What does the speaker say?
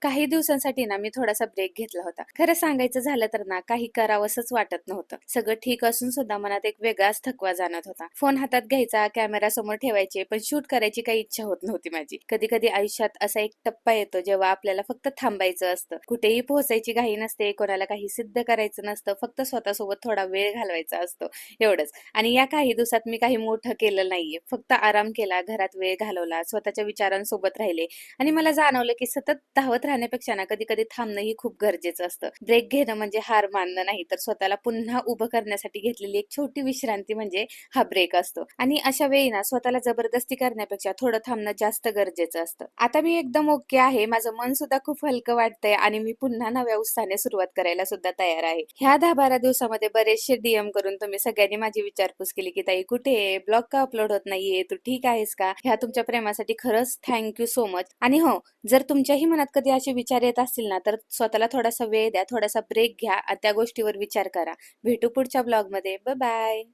काही दिवसांसाठी ना मी थोडासा ब्रेक घेतला होता. खरं सांगायचं झालं तर ना काही करावंसंच वाटत नव्हतं. सगळं ठीक असून सुद्धा मनात एक वेगळाच थकवा जाणवत होता. फोन हातात घ्यायचा, कॅमेरा समोर ठेवायचे, पण शूट करायची काही इच्छा होत नव्हती माझी. कधी-कधी आयुष्यात असा एक टप्पा येतो जेव्हा आपल्याला फक्त थांबायचं असतं. कुठेही पोहोचायची घाई नसते, कोणाला काही सिद्ध करायचं नसतं, फक्त स्वतःसोबत थोडा वेळ घालवायचा असतो. एवढंच. आणि या काही दिवसात मी काही मोठं केलं नाहीये. फक्त आराम केला, घरात वेळ घालवला, स्वतःच्या विचारांसोबत राहिले आणि मला जाणवलं की सतत धावत राहण्यापेक्षा ना कधी-कधी थांबणं ही खूप गरजेचं असतं. ब्रेक घेणं म्हणजे हार मानणं नाही, तर स्वतःला पुन्हा उभं करण्यासाठी घेतलेली एक छोटी विश्रांती म्हणजे हा ब्रेक असतो. आणि अशा वेळी ना स्वतःला जबरदस्ती करण्यापेक्षा थोडं थांबणं जास्त गरजेचं असतं. आता मी एकदम ओके आहे. माझं मन सुद्धा खूप हलकं वाटतंय आणि मी पुन्हा नव्या उत्साहाने सुरुवात करायला सुद्धा तयार आहे. ह्या 10-12 दिवसामध्ये बरेचसे डीएम करून तुम्ही सगळ्यांनी माझी विचारपूस केली की ताई कुठे आहे? ब्लॉग का अपलोड होत नाहीये? तू ठीक आहेस का? ह्या तुमच्या प्रेमासाठी खरंच थँक यू सो मच. आणि हो, जर तुमच्याही मनात कधी असे विचार येत असतील ना, तर स्वतःला थोडासा वेळ द्या, थोडासा ब्रेक घ्या आणि त्या गोष्टीवर विचार करा. भेटू पुढच्या ब्लॉगमध्ये. Bye bye.